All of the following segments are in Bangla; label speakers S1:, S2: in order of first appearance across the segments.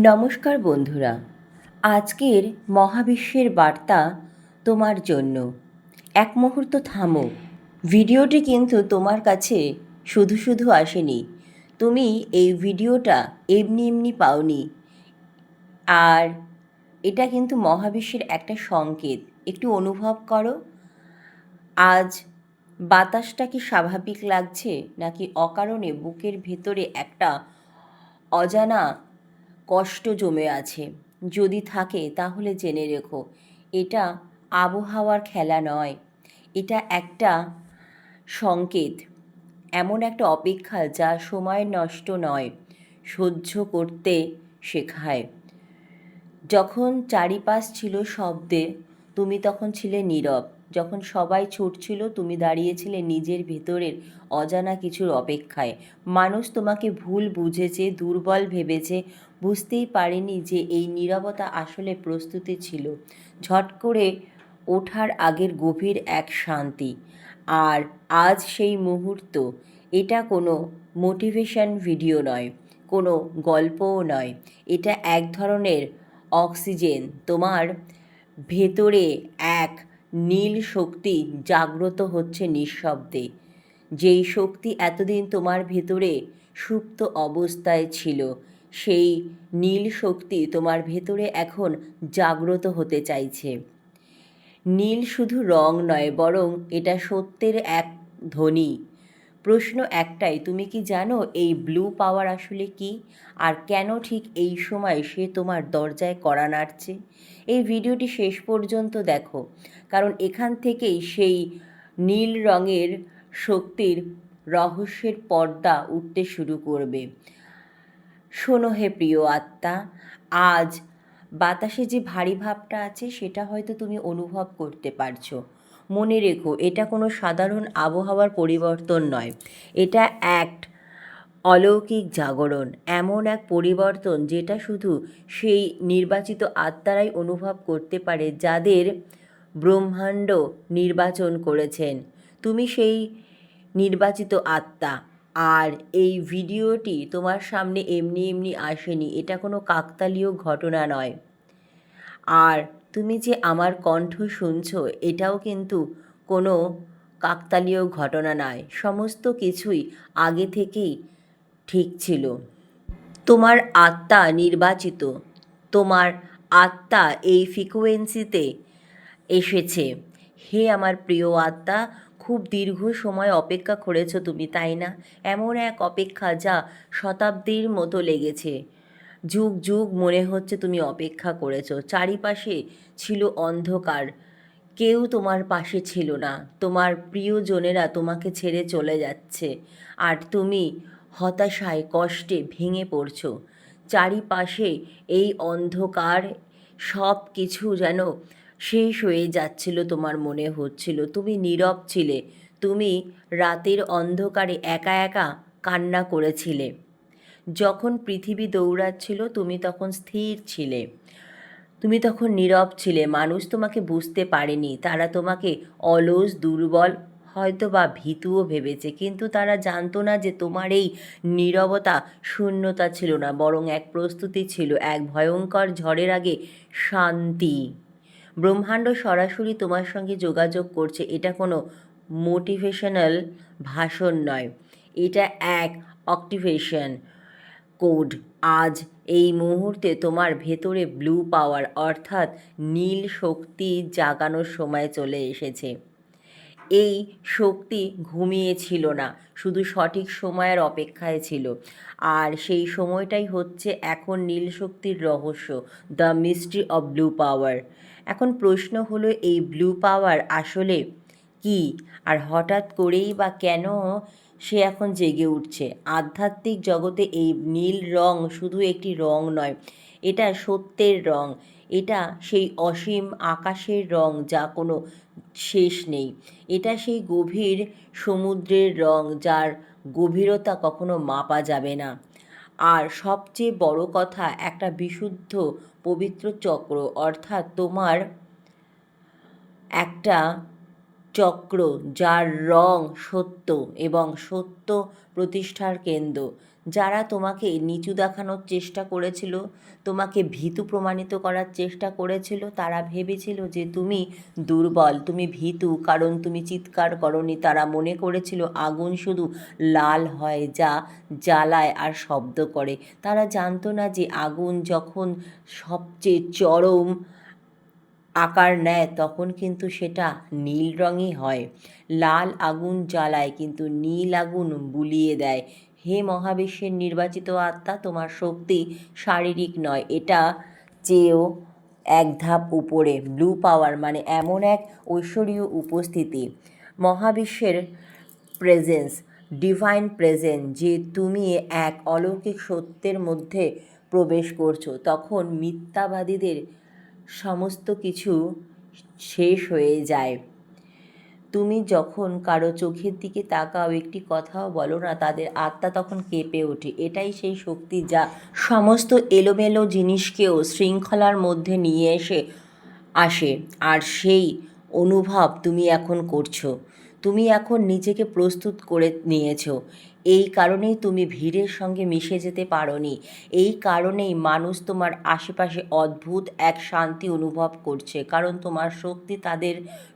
S1: নমস্কার বন্ধুরা, আজকের মহাবিশ্বের বার্তা তোমার জন্য। এক মুহূর্ত থামো। ভিডিওটি কিন্তু তোমার কাছে শুধু শুধু আসেনি। তুমি এই ভিডিওটা এমনি এমনি পাওনি। আর এটা কিন্তু মহাবিশ্বের একটা সংকেত। একটু অনুভব করো। আজ বাতাসটা কি স্বাভাবিক লাগছে, নাকি অকারণে বুকের ভেতরে একটা অজানা কষ্ট জমে আছে? যদি থাকে তাহলে জেনে রেখো, এটা আবহাওয়ার খেলা নয়, এটা একটা সংকেত, এমন একটা অপেক্ষা যা সময় নষ্ট নয়, সহ্য করতে শেখায়। যখন চারিপাশ ছিল শব্দে, তুমি তখন ছিলে নীরব। যখন সবাই ছুটছিল, তুমি দাঁড়িয়েছিলে নিজের ভেতরের অজানা কিছুর অপেক্ষায়। মানুষ তোমাকে ভুল বুঝেছে, দুর্বল ভেবেছে, বুঝতেই পারেনি যে এই নীরবতা আসলে প্রস্তুতি ছিল, ঝট করে ওঠার আগের গভীর এক শান্তি। আর আজ সেই মুহূর্ত। এটা কোনো মোটিভেশন ভিডিও নয়, কোনো গল্পও নয়, এটা এক ধরনের অক্সিজেন। তোমার ভেতরে এক নীল শক্তি জাগ্রত হচ্ছে নিঃশব্দে। যেই শক্তি এতদিন তোমার ভেতরে সুপ্ত অবস্থায় ছিল, সেই নীল শক্তি তোমার ভেতরে এখন জাগ্রত হতে চাইছে। নীল শুধু রং নয়, বরং এটা সত্যের এক ধ্বনি। প্রশ্ন একটাই, তুমি কি জানো এই ব্লু পাওয়ার আসলে কি, আর কেন ঠিক এই সময় সে তোমার দরজায় কড়া নাড়ছে? এই ভিডিওটি শেষ পর্যন্ত দেখো, কারণ এখান থেকেই সেই নীল রঙের শক্তির রহস্যের পর্দা উঠতে শুরু করবে। শোনো হে প্রিয় আত্মা, আজ বাতাসে যে ভারী ভাবটা আছে সেটা হয়তো তুমি অনুভব করতে পারছো। মনে রেখো, এটা কোনো সাধারণ আবহাওয়ার পরিবর্তন নয়, এটা এক অলৌকিক জাগরণ, এমন এক পরিবর্তন যেটা শুধু সেই নির্বাচিত আত্মারাই অনুভব করতে পারে যাদের ব্রহ্মাণ্ড নির্বাচন করেছেন। তুমি সেই নির্বাচিত আত্মা। আর এই ভিডিওটি তোমার সামনে এমনি এমনি আসেনি, এটা কোনো কাকতালীয় ঘটনা নয়। আর তুমি যে আমার কণ্ঠ শুনছো, এটাও কিন্তু কোনো কাকতালীয় ঘটনা নয়। সমস্ত কিছুই আগে থেকেই ঠিক ছিল। তোমার আত্মা নির্বাচিত, তোমার আত্মা এই ফ্রিকোয়েন্সিতে এসেছে। হে আমার প্রিয় আত্মা, খুব দীর্ঘ সময় অপেক্ষা করেছো তুমি, তাই না? এমন এক অপেক্ষা যা শতাব্দীর মতো লেগেছে। যুগ যুগ মনে হচ্ছে তুমি অপেক্ষা করেছো। চারিপাশে ছিল অন্ধকার, কেউ তোমার পাশে ছিল না, তোমার প্রিয়জনেরা তোমাকে ছেড়ে চলে যাচ্ছে, আর তুমি হতাশায় কষ্টে ভেঙে পড়ছো। চারিপাশে এই অন্ধকার, সব কিছু যেন শেষ হয়ে যাচ্ছিল তোমার মনে হচ্ছিল। তুমি নীরব ছিলে, তুমি রাতের অন্ধকারে একা একা কান্না করেছিলে। যখন পৃথিবী দৌড়াচ্ছিল, তুমি তখন স্থির ছিলে, তুমি তখন নীরব ছিলে। মানুষ তোমাকে বুঝতে পারেনি, তারা তোমাকে অলস, দুর্বল, হয়তো বা ভীতুও ভেবেছে, কিন্তু তারা জানতো না যে তোমার এই নীরবতা শূন্যতা ছিল না, বরং এক প্রস্তুতি ছিল, এক ভয়ঙ্কর ঝড়ের আগে শান্তি। ব্রহ্মাণ্ড সরাসরি তোমার সঙ্গে যোগাযোগ করছে। এটা কোনো মোটিভেশনাল ভাষণ নয়, এটা এক অ্যাক্টিভেশন কোড। আজ এই মুহূর্তে তোমার ভেতরে ব্লু পাওয়ার অর্থাৎ নীল শক্তি জাগানোর সময় চলে এসেছে। এই শক্তি ঘুমিয়েছিল না, শুধু সঠিক সময়ের অপেক্ষায় ছিল। আর সেই সময়টাই হচ্ছে এখন নীল শক্তির রহস্য, দ্য মিস্ট্রি অফ ব্লু পাওয়ার। এখন প্রশ্ন হলো, এই ব্লু পাওয়ার আসলে কি, আর হঠাৎ করেই বা কেন সে এখন জেগে উঠছে? আধ্যাত্মিক জগতে এই নীল রং শুধু একটি রং নয়, এটা সত্যের রং। এটা সেই অসীম আকাশের রং যা কোনো শেষ নেই। এটা সেই গভীর সমুদ্রের রং যার গভীরতা কখনো মাপা যাবে না। আর সবচেয়ে বড় কথা, একটা বিশুদ্ধ পবিত্র চক্র, অর্থাৎ তোমার একটা চক্র যার রং সত্য এবং সত্য প্রতিষ্ঠার কেন্দ্র, যারা তোমাকে নিচু দেখানোর চেষ্টা করেছিল, তোমাকে ভীতু প্রমাণিত করার চেষ্টা করেছিল, তারা ভেবেছিল যে তুমি দুর্বল, তুমি ভীতু, কারণ তুমি চিৎকার করনি। তারা মনে করেছিল আগুন শুধু লাল হয়, যা জ্বালায় আর শব্দ করে। তারা জানতো না যে আগুন যখন সবচেয়ে চরম আকার নেয় তখন কিন্তু সেটা নীল রঙই হয়। লাল আগুন জ্বালায় কিন্তু নীল আগুন বুলিয়ে দেয়। হে মহাবিশ্বের নির্বাচিত আত্মা, তোমার শক্তি শারীরিক নয়, এটা চেয়েও এক ধাপ উপরে। ব্লু পাওয়ার মানে এমন এক ঐশ্বরীয় উপস্থিতি, মহাবিশ্বের প্রেজেন্স, ডিভাইন প্রেজেন্স, যে তুমি এক অলৌকিক সত্যের মধ্যে প্রবেশ করছো। তখন মিথ্যাবাদীদের সমস্ত কিছু শেষ হয়ে যায়। তুমি যখন কারো চোখের দিকে তাকাও, একটি কথাও বলো না, তাদের আত্মা তখন কেঁপে ওঠে। এটাই সেই শক্তি যা সমস্ত এলোমেলো জিনিসকেও শৃঙ্খলার মধ্যে নিয়ে আসে। আর সেই অনুভব তুমি এখন করছো। তুমি এখন নিজেকে প্রস্তুত করে নিয়েছো। এই কারণেই তুমি ভিড়ের সঙ্গে মিশে যেতে পারোনি। এই কারণেই মানুষ তোমার আশেপাশে অদ্ভুত এক শান্তি অনুভব করছে, কারণ তোমার শক্তি তাদের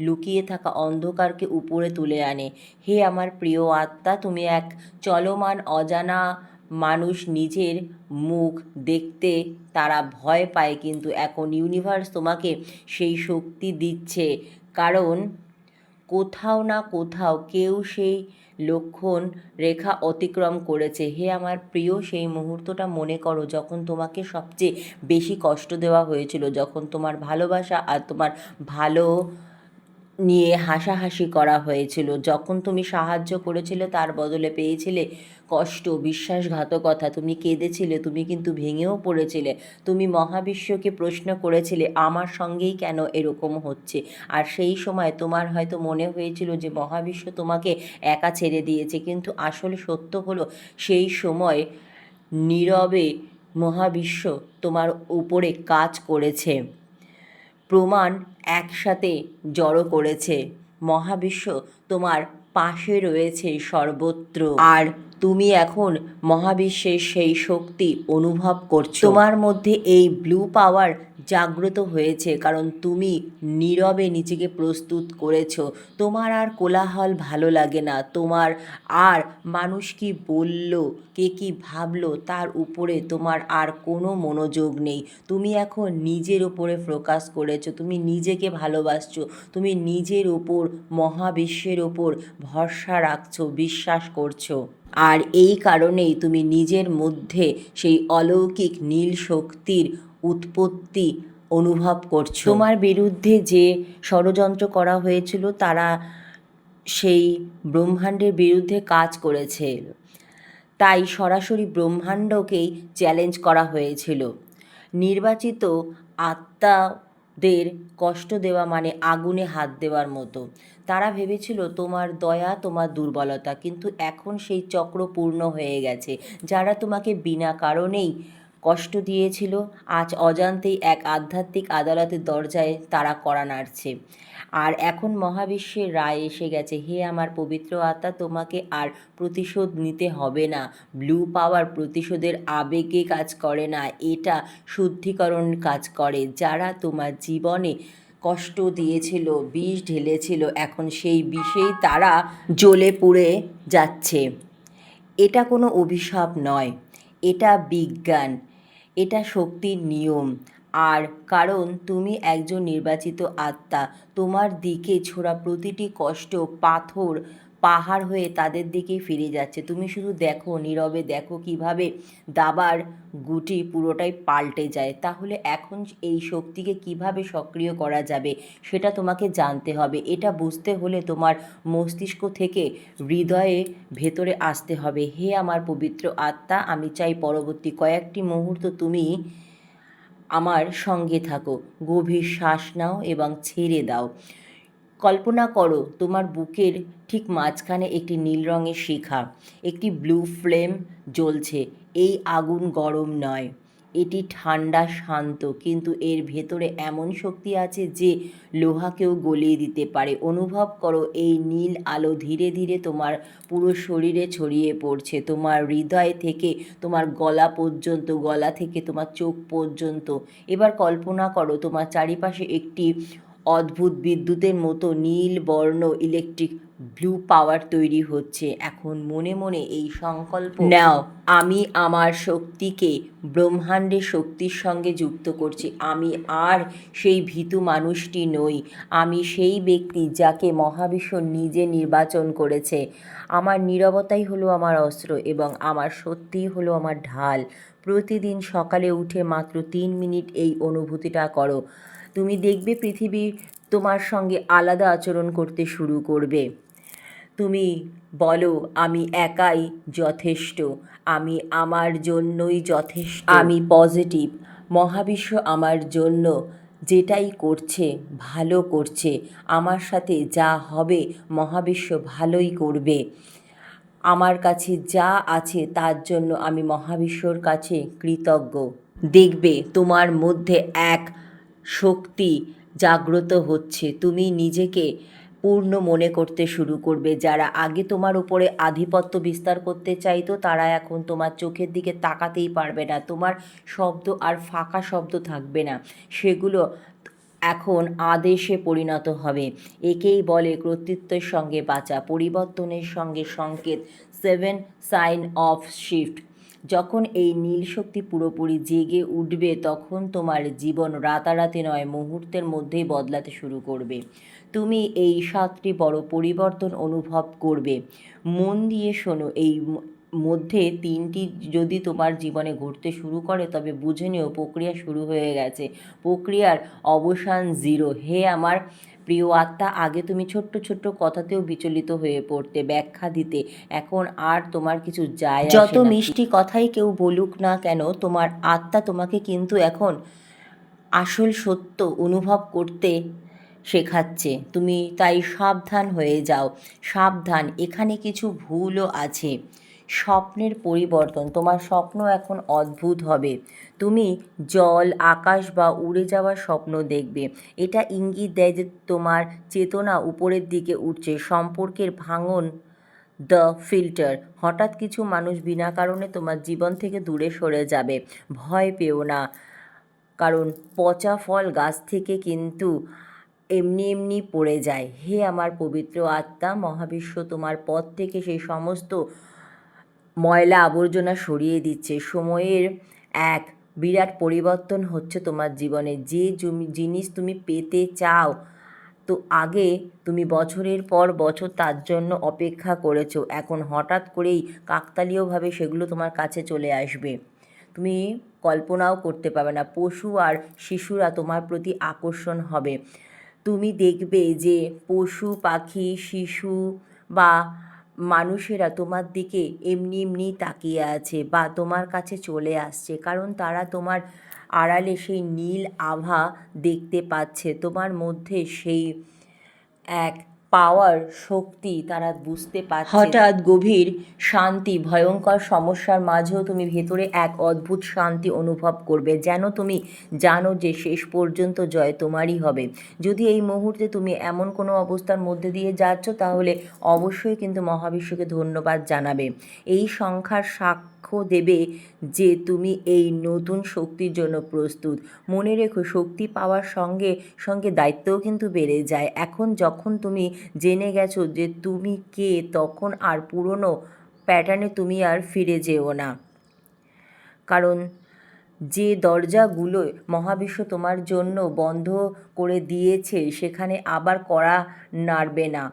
S1: লুকিয়ে থাকা অন্ধকারকে উপরে তুলে আনে। হে আমার প্রিয় আত্মা, তুমি এক চলমান অজানা মানুষ। নিজের মুখ দেখতে তারা ভয় পায়, কিন্তু এখন ইউনিভার্স তোমাকে সেই শক্তি দিচ্ছে, কারণ কোথাও না কোথাও কেউ সেই লক্ষণ রেখা অতিক্রম করেছে। হে আমার প্রিয়, সেই মুহূর্তটা মনে করো যখন তোমাকে সবচেয়ে বেশি কষ্ট দেওয়া হয়েছিল, যখন তোমার ভালোবাসা আর তোমার ভালো নিয়ে হাসাহাসি করা হয়েছিল, যখন তুমি সাহায্য করেছিলে তার বদলে পেয়েছিলে কষ্ট, বিশ্বাসঘাতকতা। তুমি কেঁদেছিলে, তুমি কিন্তু ভেঙেও পড়েছিলে। তুমি মহাবিশ্বকে প্রশ্ন করেছিলে আমার সঙ্গেই কেন এরকম হচ্ছে। আর সেই সময় তোমার হয়তো মনে হয়েছিল যে মহাবিশ্ব তোমাকে একা ছেড়ে দিয়েছে, কিন্তু আসলে সত্য হলো সেই সময় নীরবে মহাবিশ্ব তোমার উপরে কাজ করেছে। প্রমাণ একসাথে জড়ো করেছে। মহাবিশ্ব তোমার পাশে রয়েছে সর্বত্র, আর তুমি এখন মহাবিশ্বের সেই শক্তি অনুভব করছো। তোমার মধ্যে এই ব্লু পাওয়ার জাগ্রত হয়েছে কারণ তুমি নীরবে নিজেকে প্রস্তুত করেছো। তোমার আর কোলাহল ভালো লাগে না। তোমার আর মানুষ কি বলল, কে কি ভাবলো তার উপরে তোমার আর কোনো মনোযোগ নেই। তুমি এখন নিজের উপরে ফোকাস করেছো। তুমি নিজেকে ভালোবাসছো। তুমি নিজের ওপর, মহাবিশ্বের ওপর ভরসা রাখছো, বিশ্বাস করছো। আর এই কারণেই তুমি নিজের মধ্যে সেই অলৌকিক নীল শক্তির উৎপত্তি অনুভব করছো। তোমার বিরুদ্ধে যে ষড়যন্ত্র করা হয়েছিল, তারা সেই ব্রহ্মাণ্ডের বিরুদ্ধে কাজ করেছে, তাই সরাসরি ব্রহ্মাণ্ডকেই চ্যালেঞ্জ করা হয়েছিল। নির্বাচিত আত্মাদের কষ্ট দেওয়া মানে আগুনে হাত দেওয়ার মতো। তারা ভেবেছিল তোমার দয়া তোমার দুর্বলতা, কিন্তু এখন সেই চক্র পূর্ণ হয়ে গেছে। যারা তোমাকে বিনা কারণেই কষ্ট দিয়েছিল, আজ অজান্তেই এক আধ্যাত্মিক আদালতের দরজায় তারা কড়া নাড়ছে। আর এখন মহাবিশ্বের রায় এসে গেছে। হে আমার পবিত্র আত্মা, তোমাকে আর প্রতিশোধ নিতে হবে না। ব্লু পাওয়ার প্রতিশোধের আবেগে কাজ করে না, এটা শুদ্ধিকরণ কাজ করে। যারা তোমার জীবনে কষ্ট দিয়েছিল, বিষ ঢেলেছিল, এখন সেই বিষেই তারা জ্বলে পুড়ে যাচ্ছে। এটা কোনো অভিশাপ নয়, এটা বিজ্ঞান, এটা শক্তির নিয়ম। আর কারণ তুমি একজন নির্বাচিত আত্মা, তোমার দিকে ছোড়া প্রতিটি কষ্ট পাথর পাহাড় হয়ে তাদের দিকেই ফিরে যাচ্ছে। তুমি শুধু দেখো, নীরবে দেখো কিভাবে দাবার গুটি পুরোটাই পাল্টে যায়। তাহলে এখন এই শক্তিকে কিভাবে সক্রিয় করা যাবে সেটা তোমাকে জানতে হবে। এটা বুঝতে হলে তোমার মস্তিষ্ক থেকে হৃদয়ে ভেতরে আসতে হবে। হে আমার পবিত্র আত্মা, আমি চাই পরবর্তী কয়েকটি মুহূর্ত তুমি আমার সঙ্গে থাকো। গভীর শ্বাস নাও এবং ছেড়ে দাও। কল্পনা করো তোমার বুকের ঠিক মাঝখানে একটি নীল রঙের শিখা, একটি ব্লু ফ্লেম জ্বলছে। এই আগুন গরম নয়, এটি ঠান্ডা শান্ত, কিন্তু এর ভেতরে এমন শক্তি আছে যে লোহাকেও গলিয়ে দিতে পারে। অনুভব করো এই নীল আলো ধীরে ধীরে তোমার পুরো শরীরে ছড়িয়ে পড়ছে, তোমার হৃদয় থেকে তোমার গলা পর্যন্ত, গলা থেকে তোমার চোখ পর্যন্ত। এবার কল্পনা করো তোমার চারিপাশে একটি অদ্ভুত বিদ্যুতের মতো নীল বর্ণ ইলেকট্রিক ব্লু পাওয়ার তৈরি হচ্ছে। এখন মনে মনে এই সংকল্প নাও, আমি আমার শক্তিকে ব্রহ্মাণ্ডের শক্তির সঙ্গে যুক্ত করছি। আমি আর সেই ভীতু মানুষটি নই, আমি সেই ব্যক্তি যাকে মহাবিশ্ব নিজে নির্বাচন করেছে। আমার নীরবতাই হলো আমার অস্ত্র এবং আমার সত্যিই হলো আমার ঢাল। প্রতিদিন সকালে উঠে মাত্র 3 মিনিট এই অনুভূতিটা করো, তুমি দেখবে পৃথিবী তোমার সঙ্গে আলাদা আচরণ করতে শুরু করবে। তুমি বলো, আমি একাই যথেষ্ট, আমি আমার জন্যই যথেষ্ট, আমি পজিটিভ, মহাবিশ্ব আমার জন্য যেটাই করছে ভালো করছে, আমার সাথে যা হবে মহাবিশ্ব ভালোই করবে। আমার কাছে যা আছে তার জন্য আমি মহাবিশ্বর কাছে কৃতজ্ঞ। দেখবে তোমার মধ্যে এক শক্তি জাগ্রত হচ্ছে, তুমি নিজেকে পূর্ণ মনে করতে শুরু করবে। যারা আগে তোমার উপরে আধিপত্য বিস্তার করতে চাইতো তারা এখন তোমার চোখের দিকে তাকাতেই পারবে না। তোমার শব্দ আর ফাঁকা শব্দ থাকবে না, সেগুলো এখন আদেশে পরিণত হবে। একেই বলে কর্তৃত্বের সঙ্গে বাঁচা, পরিবর্তনের সঙ্গে সংকেত, 7 সাইন অফ শিফট। যখন এই নীল শক্তি পুরোপুরি জেগে উঠবে তখন তোমার জীবন রাতারাতি নয়, মুহূর্তের মধ্যেই বদলাতে শুরু করবে। তুমি এই 7টি বড় পরিবর্তন অনুভব করবে। মন দিয়ে শোনো, এই মধ্যে 3টি যদি তোমার জীবনে ঘটতে শুরু করে তবে বুঝে নিও প্রক্রিয়া শুরু হয়ে গেছে, প্রক্রিয়ার অবসান 0। হে আমার প্রিয় আত্মা, আগে তুমি ছোট্ট ছোট্ট কথাতেও বিচলিত হয়ে পড়তে, ব্যাখ্যা দিতে, এখন আর তোমার কিছু যায় আসে না। যত মিষ্টি কথাই কেউ বলুক না কেন, তোমার আত্মা তোমাকে কিন্তু এখন আসল সত্য অনুভব করতে শেখাচ্ছে। তুমি তাই সাবধান হয়ে যাও, সাবধান, এখানে কিছু ভুলও আছে। স্বপ্নের পরিবর্তন, তোমার স্বপ্ন এখন অদ্ভুত হবে। তুমি জল, আকাশ বা উড়ে যাওয়ার স্বপ্ন দেখবে। এটা ইঙ্গিত দেয় যে তোমার চেতনা উপরের দিকে উঠছে। সম্পর্কের ভাঙন, দ্য ফিল্টার, হঠাৎ কিছু মানুষ বিনা কারণে তোমার জীবন থেকে দূরে সরে যাবে। ভয় পেও না, কারণ পচা ফল গাছ থেকে কিন্তু এমনি এমনি পড়ে যায়। হে আমার পবিত্র আত্মা, মহাবিশ্ব তোমার পথ থেকে সেই সমস্ত ময়লা আবর্জনা সরিয়ে দিচ্ছে। সময়ের এক বিরাট পরিবর্তন হচ্ছে তোমার জীবনে। যে জিনিস তুমি পেতে চাও, তো আগে তুমি বছরের পর বছর তার জন্য অপেক্ষা করেছো, এখন হঠাৎ করেই কাকতালীয়ভাবে সেগুলো তোমার কাছে চলে আসবে। তুমি কল্পনাও করতে পারবে না। পশু আর শিশুরা তোমার প্রতি আকর্ষণ হবে। তুমি দেখবে যে পশু পাখি, শিশু বা মানুষেরা তোমার দিকে এমনি এমনি তাকিয়ে আছে বা তোমার কাছে চলে আসছে, কারণ তারা তোমার আড়ালে সেই নীল আভা দেখতে পাচ্ছে। তোমার মধ্যে সেই এক পাওয়ার শক্তি তারা বুঝতে পারছে। হঠাৎ গভীর শান্তি, ভয়ঙ্কর সমস্যার মাঝেও তুমি ভেতরে এক অদ্ভুত শান্তি অনুভব করবে, যেন তুমি জানো যে শেষ পর্যন্ত জয় তোমারই হবে। যদি এই মুহূর্তে তুমি এমন কোনো অবস্থার মধ্যে দিয়ে যাচ্ছ তাহলে অবশ্যই কিন্তু মহাবিশ্বকে ধন্যবাদ জানাবে। এই সংখ্যার সাক্ষ্য দেবে যে তুমি এই নতুন শক্তির জন্য প্রস্তুত। মনে রেখো, শক্তি পাওয়ার সঙ্গে সঙ্গে দায়িত্বও কিন্তু বেড়ে যায়। এখন যখন তুমি জেনে গেছো যে তুমি কে, তখন আর পুরনো প্যাটার্নে তুমি আর ফিরে যেও না, কারণ যে দরজাগুলো মহাবিশ্ব তোমার জন্য বন্ধ করে দিয়েছে সেখানে আবার কড়া নাড়বে না।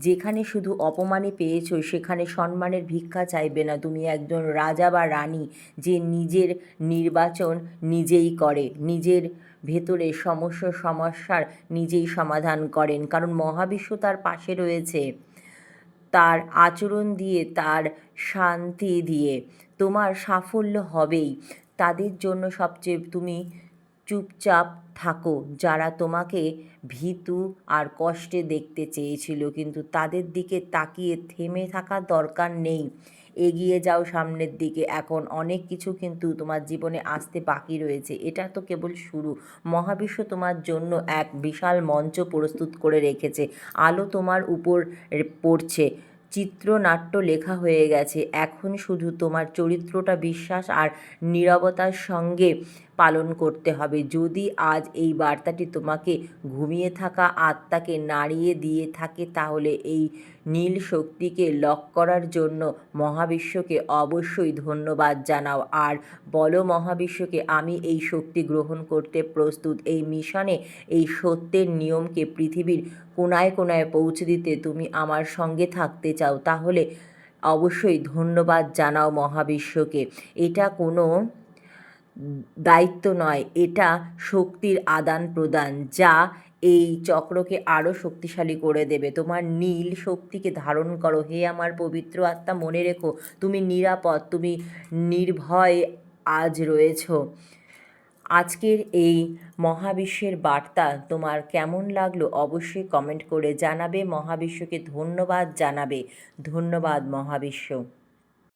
S1: যেখানে শুধু অপমানই পেয়েছো সেখানে সম্মানের ভিক্ষা চাইবে না। তুমি একজন রাজা বা রানী যে নিজের নির্বাচন নিজেই করে, নিজের ভেতরে সমস্যার নিজেই সমাধান করেন, কারণ মহাবিশ্ব তার পাশে রয়েছে। তার আচরণ দিয়ে, তার শান্তি দিয়ে তোমার সাফল্য হবেই। তাদের জন্য সবচেয়ে তুমি চুপচাপ থাকো যারা তোমাকে ভীতু আর কষ্টে দেখতে চেয়েছিল, কিন্তু তাদের দিকে তাকিয়ে থেমে থাকার দরকার নেই। এগিয়ে যাও সামনের দিকে। এখন অনেক কিছু কিন্তু তোমার জীবনে আসতে বাকি রয়েছে, এটা তো কেবল শুরু। মহাবিশ্ব তোমার জন্য এক বিশাল মঞ্চ প্রস্তুত করে রেখেছে। আলো তোমার উপর পড়ছে, চিত্রনাট্য লেখা হয়ে গেছে। এখন শুধু তোমার চরিত্রটা বিশ্বাস আর নীরবতার সঙ্গে পালন করতে হবে। যদি আজ এই বার্তাটি তোমাকে ঘুমিয়ে থাকা আত্মাকে নাড়িয়ে দিয়ে থাকে, তাহলে এই নীল শক্তিকে লক করার জন্য মহাবিশ্বকে অবশ্যই ধন্যবাদ জানাও। আর বলো মহাবিশ্বকে, আমি এই শক্তি গ্রহণ করতে প্রস্তুত। এই মিশনে এই সত্যের নিয়মকে পৃথিবীর কোনায় কোনায় পৌঁছে দিতে তুমি আমার সঙ্গে থাকতে চাও, তাহলে অবশ্যই ধন্যবাদ জানাও মহাবিশ্বকে। এটা কোনো দায়িত্ব নয়, এটা শক্তির আদান প্রদান, যা এই চক্রকে আরও শক্তিশালী করে দেবে। তোমার নীল শক্তিকে ধারণ করো হে আমার পবিত্র আত্মা। মনে রেখো, তুমি নিরাপদ, তুমি নির্ভয় আজ রয়েছ। আজকের এই মহাবিশ্বের বার্তা তোমার কেমন লাগলো অবশ্যই কমেন্ট করে জানাবে। মহাবিশ্বকে ধন্যবাদ জানাবে। ধন্যবাদ মহাবিশ্ব।